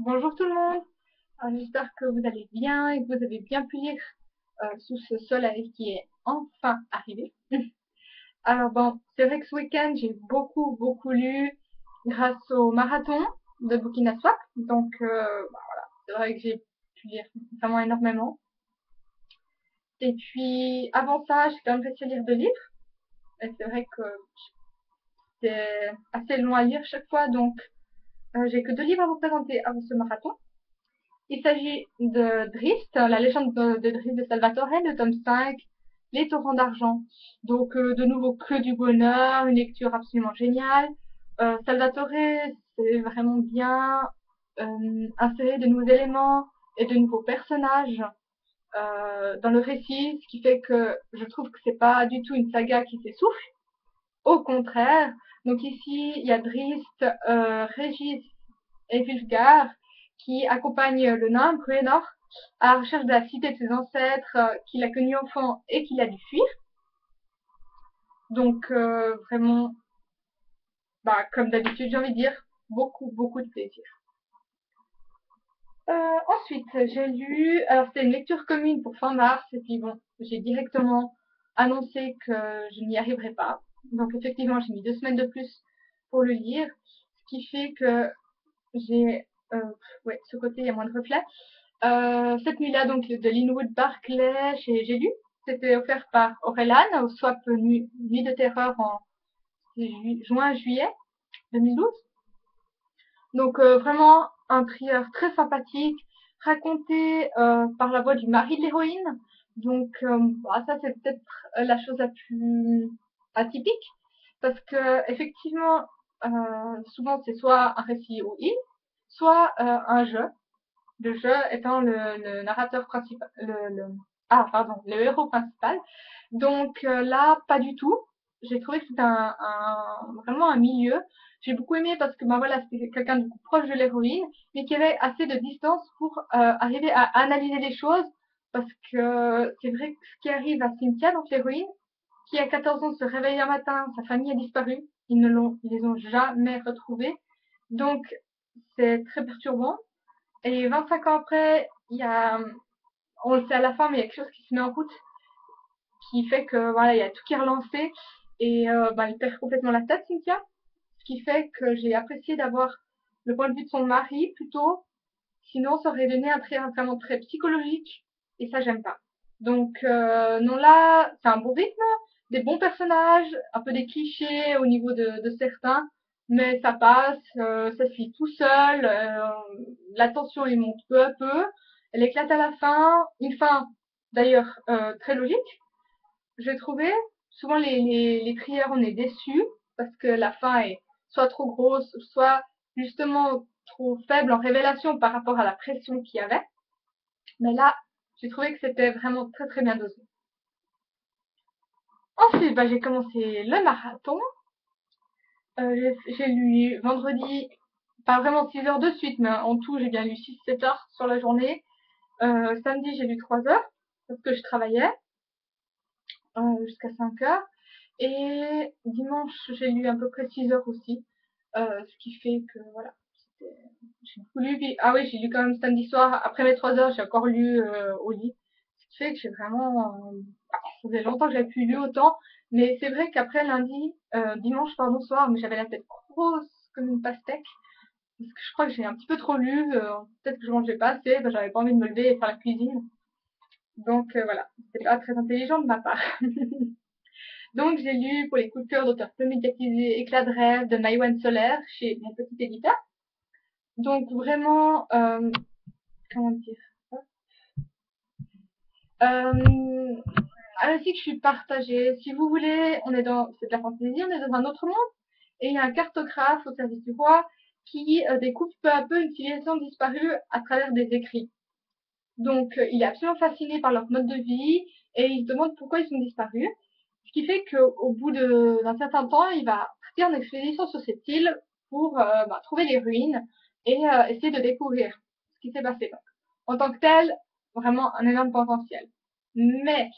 Bonjour tout le monde. J'espère que vous allez bien et que vous avez bien pu lire sous ce soleil qui est enfin arrivé. Alors bon, c'est vrai que ce week-end j'ai beaucoup lu grâce au marathon de Burkina Faso. Donc c'est vrai que j'ai pu lire vraiment énormément. Et puis avant ça, j'ai quand même réussi à lire 2 livres. Et c'est vrai que c'est assez long à lire chaque fois, donc j'ai que 2 livres à vous présenter avant ce marathon. Il s'agit de Drist, la légende de Drist de Salvatore, le tome 5, Les torrents d'argent. Donc, de nouveau, que du bonheur, une lecture absolument géniale. Salvatore, c'est vraiment bien inséré de nouveaux éléments et de nouveaux personnages dans le récit, ce qui fait que je trouve que c'est pas du tout une saga qui s'essouffle. Au contraire. Donc ici, il y a Drist, Régis et Wulfgar qui accompagnent le nain Bruenor à la recherche de la cité de ses ancêtres qu'il a connu enfant et qu'il a dû fuir. Donc vraiment, comme d'habitude, j'ai envie de dire, beaucoup de plaisir. Ensuite, j'ai lu, alors c'était une lecture commune pour fin mars, et puis bon, j'ai directement annoncé que je n'y arriverais pas. Donc effectivement, j'ai mis 2 semaines de plus pour le lire, ce qui fait que j'ai, ouais, ce côté, il y a moins de reflets. Cette nuit-là, donc, de Linwood Barclay, j'ai lu. C'était offert par Aurelan, au swap Nuit de Terreur en juin-juillet 2012. Donc, vraiment, un thriller très sympathique, raconté par la voix du mari de l'héroïne. Donc, ça, c'est peut-être la chose la plus atypique, parce que, effectivement, souvent, c'est soit un récit au il, soit un jeu. Le jeu étant le narrateur principal, le héros principal. Donc là, pas du tout. J'ai trouvé que c'était vraiment un milieu. J'ai beaucoup aimé parce que voilà, c'était quelqu'un de proche de l'héroïne, mais qui avait assez de distance pour arriver à analyser les choses. Parce que c'est vrai que ce qui arrive à Cynthia, donc l'héroïne, qui à 14 ans se réveille un matin, sa famille a disparu, ils les ont jamais retrouvés. Donc c'est très perturbant. Et 25 ans après, on le sait à la fin, mais il y a quelque chose qui se met en route, qui fait que voilà, il y a tout qui est relancé et elle perd complètement la tête, Cynthia. Ce qui fait que j'ai apprécié d'avoir le point de vue de son mari plutôt. Sinon, ça aurait donné un trait vraiment très psychologique et ça, j'aime pas. Donc non, là, c'est un bon rythme, des bons personnages, un peu des clichés au niveau de certains, mais ça passe, ça se lit tout seul, la tension il monte peu à peu, elle éclate à la fin, une fin d'ailleurs très logique, j'ai trouvé. Souvent les trieurs on est déçus parce que la fin est soit trop grosse, soit justement trop faible en révélation par rapport à la pression qu'il y avait. Mais là, j'ai trouvé que c'était vraiment très bien dosé. Ensuite, j'ai commencé le marathon. J'ai lu vendredi, pas vraiment 6 heures de suite, mais en tout, j'ai bien lu 6-7 heures sur la journée. Samedi, j'ai lu 3 heures parce que je travaillais jusqu'à 5 heures. Et dimanche, j'ai lu à peu près 6 heures aussi. Ce qui fait que voilà, j'ai beaucoup lu. Ah oui, j'ai lu quand même samedi soir. Après mes 3 heures, j'ai encore lu au lit. Ce qui fait que j'ai vraiment. Ça faisait longtemps que j'avais plus lu autant. Mais c'est vrai qu'après lundi, dimanche, pardon, soir, mais j'avais la tête grosse comme une pastèque. Parce que je crois que j'ai un petit peu trop lu. Peut-être que je mangeais pas assez. J'avais pas envie de me lever et faire la cuisine. Donc voilà, c'était pas très intelligent de ma part. Donc j'ai lu pour les coups de cœur d'auteurs peu médiatisés Éclat de rêve de Maïwan Solaire chez mon petit éditeur. Donc vraiment, comment dire, euh, ainsi que je suis partagée. Si vous voulez, c'est de la fantaisie, on est dans un autre monde. Et il y a un cartographe au service du roi qui découvre peu à peu une civilisation disparue à travers des écrits. Donc il est absolument fasciné par leur mode de vie et il se demande pourquoi ils sont disparus. Ce qui fait qu'au bout d'un certain temps, il va partir en expédition sur cette île pour trouver les ruines et essayer de découvrir ce qui s'est passé. Donc, en tant que tel, vraiment un énorme potentiel. Mais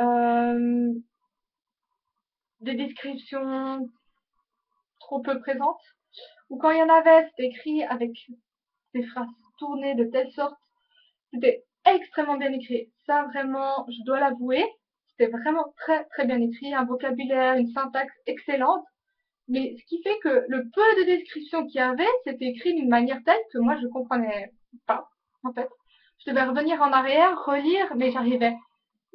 euh, des descriptions trop peu présentes, ou quand il y en avait, c'était écrit avec des phrases tournées de telle sorte. C'était extrêmement bien écrit. Ça, vraiment, je dois l'avouer. C'était vraiment très, très bien écrit. Un vocabulaire, une syntaxe excellente. Mais ce qui fait que le peu de description qu'il y avait, c'était écrit d'une manière telle que moi, je comprenais pas, en fait. Je devais revenir en arrière, relire, mais j'arrivais.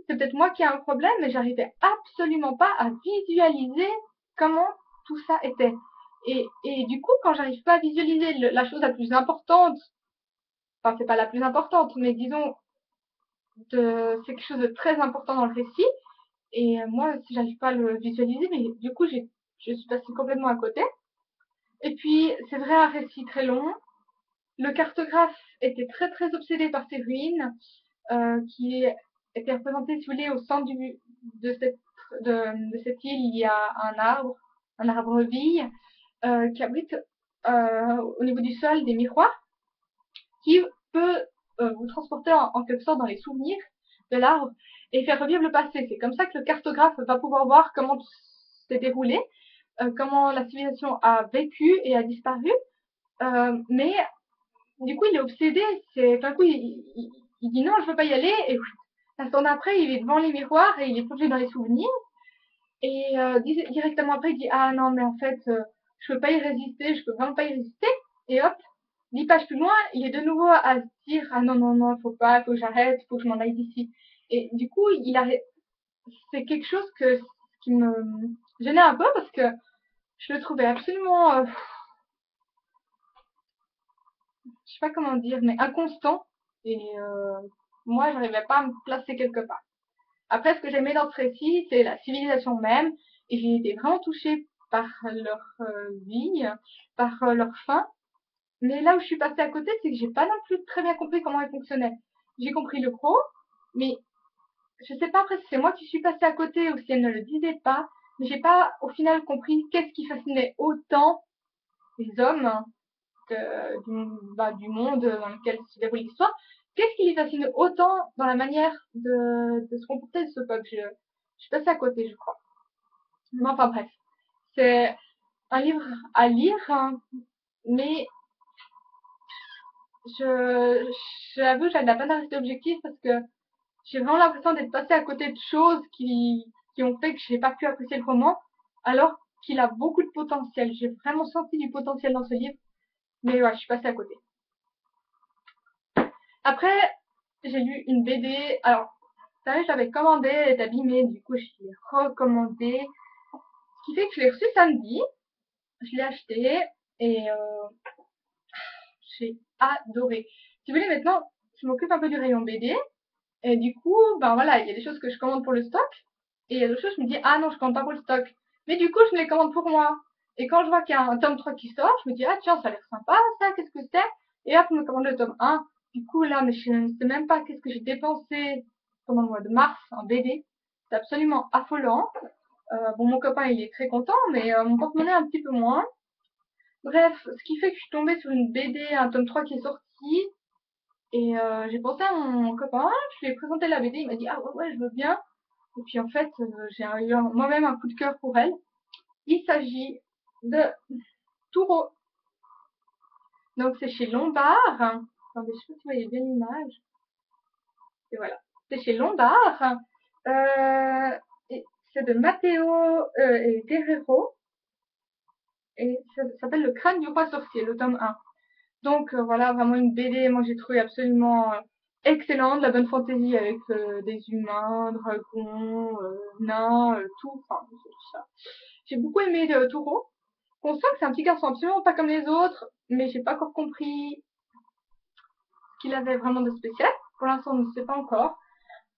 C'est peut-être moi qui ai un problème, mais j'arrivais absolument pas à visualiser comment tout ça était. Et du coup, quand j'arrive pas à visualiser la chose la plus importante, enfin, c'est pas la plus importante, mais disons, c'est quelque chose de très important dans le récit. Et moi, si j'arrive pas à le visualiser, mais du coup, je suis passée complètement à côté. Et puis, c'est vrai, un récit très long. Le cartographe était très très obsédé par ces ruines, qui étaient représentées, si vous voulez, au centre de, cette, de cette île. Il y a un arbre vie, qui abrite au niveau du sol des miroirs, qui peut vous transporter en quelque sorte dans les souvenirs de l'arbre et faire revivre le passé. C'est comme ça que le cartographe va pouvoir voir comment tout s'est déroulé, comment la civilisation a vécu et a disparu. Mais du coup, il est obsédé. C'est d'un coup, il dit non, je veux pas y aller. Et l'instant d'après, il est devant les miroirs et il est plongé dans les souvenirs. Et directement après, il dit ah non, mais en fait, je peux pas y résister, je peux vraiment pas y résister. Et hop, 10 pages plus loin, il est de nouveau à se dire ah non non non, faut pas, faut que j'arrête, faut que je m'en aille d'ici. Et du coup, c'est quelque chose qui me gênait un peu parce que je le trouvais absolument, je sais pas comment dire, mais inconstant. Et moi, j'arrivais pas à me placer quelque part. Après, ce que j'aimais dans ce récit, c'est la civilisation même. Et j'ai été vraiment touchée par leur vie, par leur fin. Mais là où je suis passée à côté, c'est que j'ai pas non plus très bien compris comment elle fonctionnait. J'ai compris le gros, mais je sais pas après si c'est moi qui suis passée à côté ou si elle ne le disait pas. Mais j'ai pas au final compris qu'est-ce qui fascinait autant les hommes du monde dans lequel se déroule l'histoire. Qu'est-ce qui les fascine autant dans la manière de se comporter de ce peuple? Je suis passée à côté, je crois. Mais enfin bref, c'est un livre à lire, hein, mais je j'avoue, j'ai de la peine à rester objective parce que j'ai vraiment l'impression d'être passée à côté de choses qui ont fait que je n'ai pas pu apprécier le roman, alors qu'il a beaucoup de potentiel. J'ai vraiment senti du potentiel dans ce livre, mais ouais, je suis passée à côté. Après, j'ai lu une BD. Alors, ça je l'avais commandée, elle est abîmée, du coup, je l'ai recommandée. Ce qui fait que je l'ai reçue samedi, je l'ai achetée et j'ai adoré. Si vous voulez, maintenant, je m'occupe un peu du rayon BD. Et du coup, ben voilà, il y a des choses que je commande pour le stock. Et il y a d'autres choses, je me dis, ah non, je commande pas pour le stock. Mais du coup, je me les commande pour moi. Et quand je vois qu'il y a un tome 3 qui sort, je me dis, ah tiens, ça a l'air sympa, ça, qu'est-ce que c'est? Et hop, je me commande le tome 1. Du coup, là, mais je ne sais même pas qu'est-ce que j'ai dépensé pendant le mois de mars en BD. C'est absolument affolant. Bon, mon copain, il est très content, mais mon porte-monnaie un petit peu moins. Bref, ce qui fait que je suis tombée sur une BD, un tome 3 qui est sorti. Et j'ai pensé à mon copain, je lui ai présenté la BD, il m'a dit ah ouais, ouais je veux bien. Et puis en fait, j'ai eu moi-même un coup de cœur pour elle. Il s'agit de Taureau. Donc c'est chez Lombard. Attendez, je sais pas si vous voyez bien l'image. Et voilà. C'est chez Lombard. Et c'est de Matteo et Guerrero. Et ça s'appelle Le crâne du roi sorcier, le tome 1. Donc voilà, vraiment une BD, moi j'ai trouvé absolument excellente, de la bonne fantaisie avec des humains, dragons, nains, tout, enfin tout ça. J'ai beaucoup aimé Taureau. On sent que c'est un petit garçon absolument pas comme les autres, mais j'ai pas encore compris ce qu'il avait vraiment de spécial. Pour l'instant, on ne sait pas encore.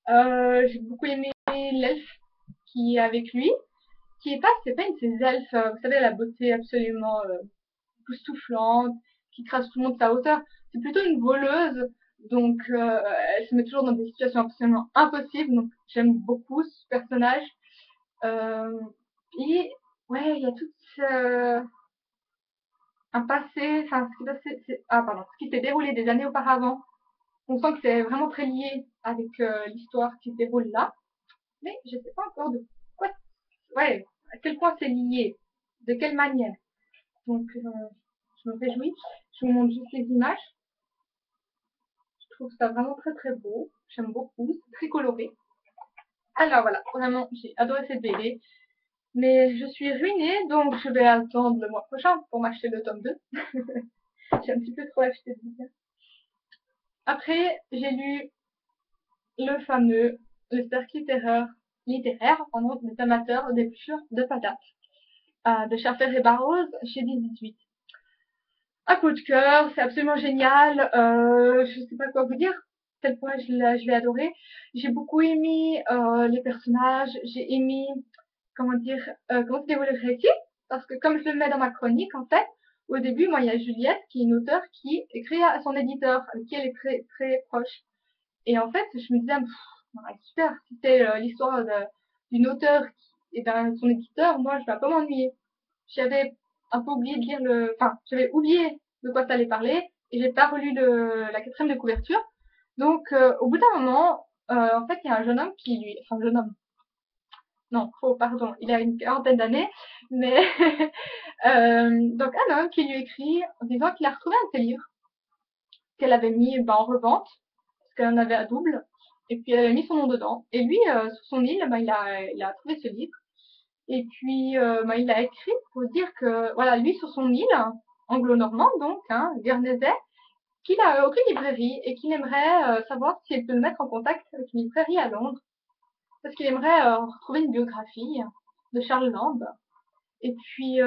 J'ai beaucoup aimé l'elfe qui est avec lui, qui est pas, c'est pas une de ces elfes, vous savez, la beauté absolument époustouflante, qui crache tout le monde de sa hauteur. C'est plutôt une voleuse, donc elle se met toujours dans des situations absolument impossibles. Donc j'aime beaucoup ce personnage. Et ouais, il y a tout un passé, enfin ce qui s'est déroulé des années auparavant. On sent que c'est vraiment très lié avec l'histoire qui se déroule là, mais je sais pas encore de quoi, ouais, à quel point c'est lié, de quelle manière. Donc je me réjouis. Je vous montre juste les images. Je trouve ça vraiment très très beau. J'aime beaucoup. C'est très coloré. Alors voilà, vraiment, j'ai adoré cette BD. Mais je suis ruinée, donc je vais attendre le mois prochain pour m'acheter le tome 2. J'ai un petit peu trop acheté de bouquins. Après, j'ai lu le fameux Le cercle littéraire pardon, des amateurs d'épluchures de patates de Schaffer et Barrows chez 18. Un coup de cœur, c'est absolument génial. Je sais pas quoi vous dire, tel point je l'ai adoré. J'ai beaucoup aimé les personnages, j'ai aimé comment se déroule le récit, parce que comme je le mets dans ma chronique, en fait, au début, moi, il y a Juliette, qui est une auteure, qui écrit à son éditeur, avec qui elle est très, très proche. Et en fait, je me disais, super, si c'est l'histoire d'une auteure et d'un son éditeur, moi, je vais pas m'ennuyer. J'avais un peu oublié de lire j'avais oublié de quoi ça allait parler, et j'ai pas relu la quatrième de couverture. Donc, au bout d'un moment, en fait, il y a un jeune homme qui lui, enfin, jeune homme, non, faux, pardon, il a une quarantaine d'années, mais donc un homme qui lui écrit en disant qu'il a retrouvé un de ses livres qu'elle avait mis en revente, parce qu'elle en avait à double, et puis elle avait mis son nom dedans. Et lui, sur son île, il a trouvé ce livre, et puis il a écrit pour dire que, voilà, lui sur son île, anglo-normande donc, guernesais, qu'il a aucune librairie et qu'il aimerait savoir si elle peut le mettre en contact avec une librairie à Londres, parce qu'il aimerait retrouver une biographie de Charles Lamb. Et puis,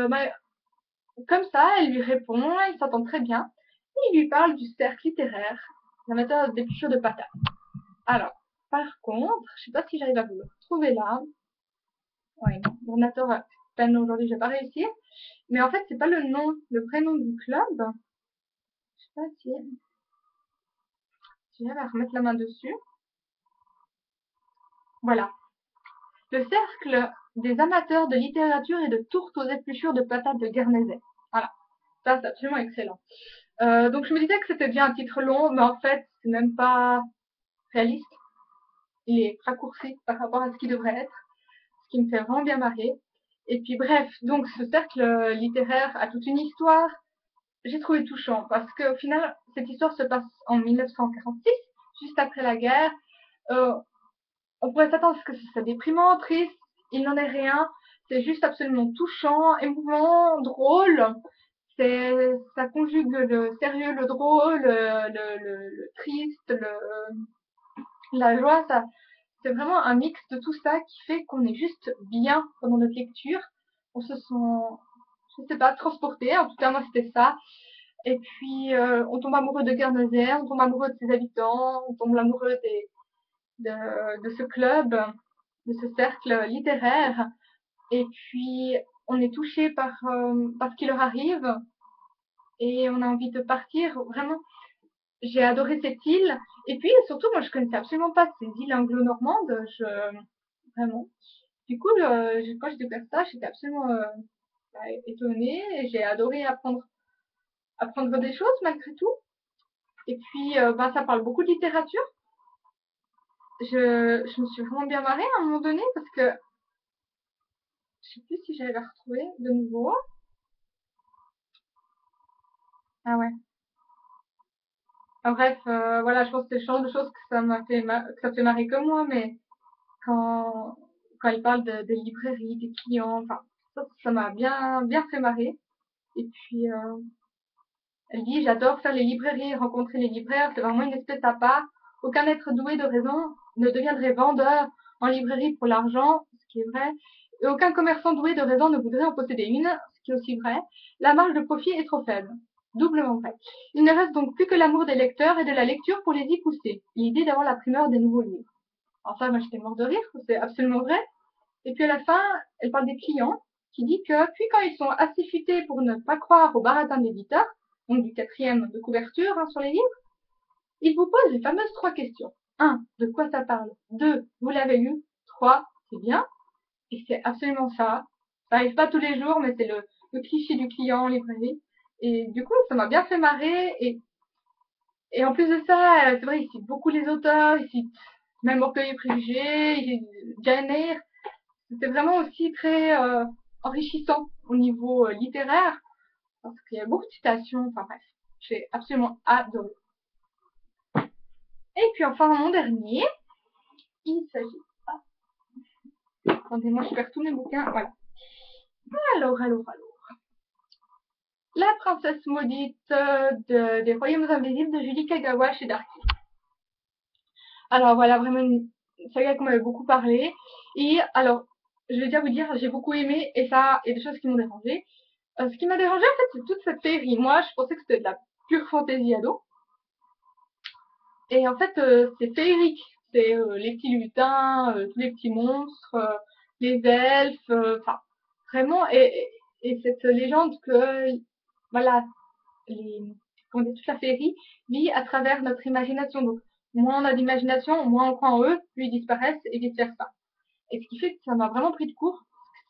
comme ça, elle lui répond, ils s'entendent très bien, et il lui parle du cercle littéraire, l'amateur d'épluchures de patates. Alors, par contre, je sais pas si j'arrive à vous le retrouver là. Ouais, non, l'ordinateur a peine aujourd'hui, je vais pas réussir. Mais en fait, c'est pas le nom, le prénom du club. Je sais pas si j'arrive à remettre la main dessus. Voilà. Le cercle des amateurs de littérature et de tourtes aux épluchures de patates de Guernesey. Voilà. Ça, c'est absolument excellent. Donc, je me disais que c'était bien un titre long, mais en fait, c'est même pas réaliste. Il est raccourci par rapport à ce qu'il devrait être, ce qui me fait vraiment bien marrer. Et puis bref, donc ce cercle littéraire a toute une histoire. J'ai trouvé touchant parce qu'au final, cette histoire se passe en 1946, juste après la guerre. Euh, on pourrait s'attendre à ce que ce soit déprimant, triste. Il n'en est rien. C'est juste absolument touchant, émouvant, drôle. Ça conjugue le sérieux, le drôle, le triste, la joie. C'est vraiment un mix de tout ça qui fait qu'on est juste bien pendant notre lecture. On se sent, je sais pas, transporté. En tout cas, moi, c'était ça. Et puis, on tombe amoureux de Guernesey, on tombe amoureux de ses habitants, on tombe amoureux de ce club, de ce cercle littéraire. Et puis, on est touché par ce qui leur arrive et on a envie de partir. Vraiment, j'ai adoré cette île. Et puis, surtout, moi, je connaissais absolument pas ces îles anglo-normandes. Vraiment. Du coup, quand j'ai découvert ça, j'étais absolument étonnée et j'ai adoré apprendre des choses malgré tout. Et puis, ça parle beaucoup de littérature. Je me suis vraiment bien marrée à un moment donné parce que je sais plus si j'allais la retrouver de nouveau. Ah ouais. En bref, voilà, je pense que c'est le genre de choses que que ça fait marrer comme moi, mais quand, quand il parle des librairies, des clients, enfin, ça m'a bien fait marrer. Et puis, elle dit, j'adore faire les librairies, rencontrer les libraires, c'est vraiment une espèce à part. Aucun être doué de raison ne deviendrait vendeur en librairie pour l'argent, ce qui est vrai. Et aucun commerçant doué de raison ne voudrait en posséder une, ce qui est aussi vrai. La marge de profit est trop faible. Doublement vrai. Il ne reste donc plus que l'amour des lecteurs et de la lecture pour les y pousser. L'idée d'avoir la primeur des nouveaux livres. Alors ça, moi j'étais mort de rire, c'est absolument vrai. Et puis à la fin, elle parle des clients, qui dit que puis quand ils sont assez futés pour ne pas croire au baratin de l'éditeur, donc du quatrième de couverture sur les livres, ils vous posent les fameuses 3 questions. 1. De quoi ça parle? 2. Vous l'avez lu? 3. C'est bien? Et c'est absolument ça. Ça arrive pas tous les jours, mais c'est le cliché du client en librairie. Et du coup, ça m'a bien fait marrer. Et en plus de ça, c'est vrai, il cite beaucoup les auteurs, il cite même Orgueil et Préjugés, Jane Eyre. C'était vraiment aussi très enrichissant au niveau littéraire, parce qu'il y a beaucoup de citations, enfin bref, j'ai absolument adoré. Et puis enfin, mon dernier, il s'agit... Attendez-moi, je perds tous mes bouquins. Voilà. Alors. La princesse maudite des Royaumes Invisibles de Julie Kagawa chez Darky. Alors voilà, vraiment une saga qu'on m'avait beaucoup parlé. Et alors, je vais déjà vous dire, j'ai beaucoup aimé et ça, il y a des choses qui m'ont dérangé. Ce qui m'a dérangé en fait, c'est toute cette féerie. Moi, je pensais que c'était de la pure fantaisie ado. Et en fait, c'est féerique. C'est les petits lutins, tous les petits monstres, les elfes, enfin, vraiment. Et cette légende que, voilà, les, comment dire, toute la féerie vit à travers notre imagination. Donc, moins on a d'imagination, moins on croit en eux, plus ils disparaissent et vice versa. Et ce qui fait que ça m'a vraiment pris de court.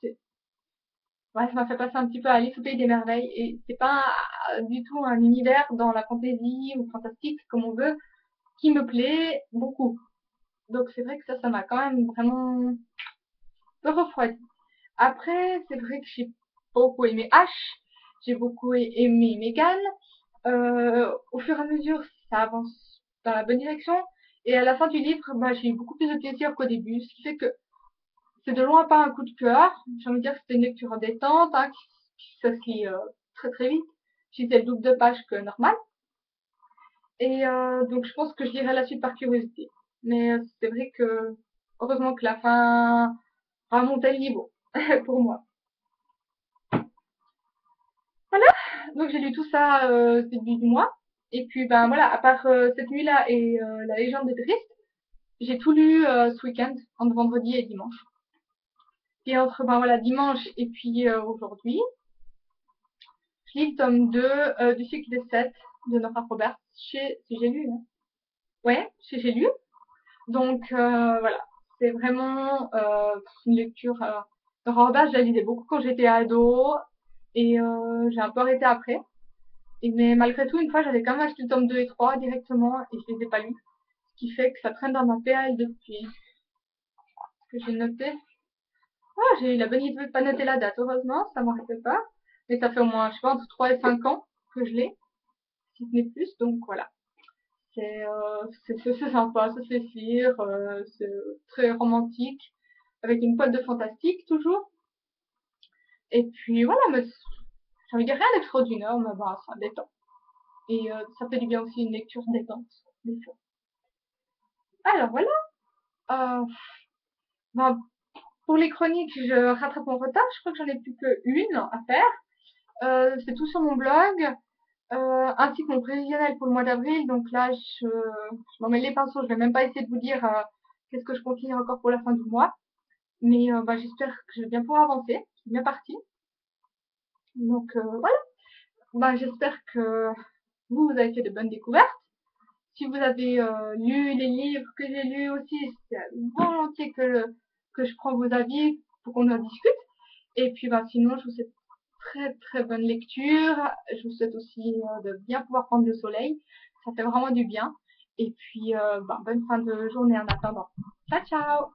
Ouais, ça m'a fait passer un petit peu à Alice au pays des merveilles. Et c'est pas du tout un univers dans la fantaisie ou fantastique, comme on veut, qui me plaît beaucoup. Donc c'est vrai que ça m'a quand même vraiment un peu refroidi. Après, c'est vrai que j'ai beaucoup aimé Ash, j'ai beaucoup aimé Megan. Au fur et à mesure, ça avance dans la bonne direction. Et à la fin du livre, bah, j'ai eu beaucoup plus de plaisir qu'au début, ce qui fait que c'est de loin pas un coup de cœur. J'ai envie de dire que c'était une lecture détente, hein, qui se lit très très vite. J'ai fait le double de pages que normal. Et donc je pense que je lirai la suite par curiosité. Mais c'est vrai que heureusement que la fin remontait le niveau pour moi. Voilà, donc j'ai lu tout ça début du mois. Et puis ben voilà, à part cette nuit-là et la légende des tristes, j'ai tout lu ce week-end, entre vendredi et dimanche. Et entre ben voilà dimanche et puis aujourd'hui, je lis le tome 2 du cycle des 7 de Nora Roberts chez J'ai lu. Hein. Ouais, chez J'ai lu. Donc voilà, c'est vraiment une lecture. Nora Roberts, je la lisais beaucoup quand j'étais ado et j'ai un peu arrêté après. Et, mais malgré tout, une fois, j'avais quand même acheté le tome 2 et 3 directement et je les ai pas lus. Ce qui fait que ça traîne dans ma PL depuis que j'ai noté. Ah, j'ai eu la bonne idée de pas noter la date, heureusement, ça m'arrête pas. Mais ça fait au moins, je sais pas, entre 3 et 5 ans que je l'ai, si ce n'est plus, donc voilà. C'est sympa, ça se fait lire, c'est très romantique, avec une pote de fantastique toujours. Et puis voilà, mais j'ai envie de dire rien d'extraordinaire, mais bah, ça détend. Et ça fait du bien aussi une lecture détente, des fois. Alors voilà, euh, ben, pour les chroniques, je rattrape mon retard, je crois que j'en ai plus qu'une à faire. C'est tout sur mon blog, ainsi que mon prévisionnel pour le mois d'avril. Donc là, je m'en mets les pinceaux, je vais même pas essayer de vous dire qu'est-ce que je compte lire encore pour la fin du mois. Mais bah, j'espère que je vais bien pouvoir avancer, c'est bien parti. Donc voilà, bah, j'espère que vous avez fait de bonnes découvertes. Si vous avez lu les livres que j'ai lus aussi, c'est volontiers que je prends vos avis pour qu'on en discute. Et puis bah, sinon, je vous souhaite très très bonne lecture. Je vous souhaite aussi de bien pouvoir prendre le soleil. Ça fait vraiment du bien. Et puis bah, bonne fin de journée en attendant. Ciao ciao.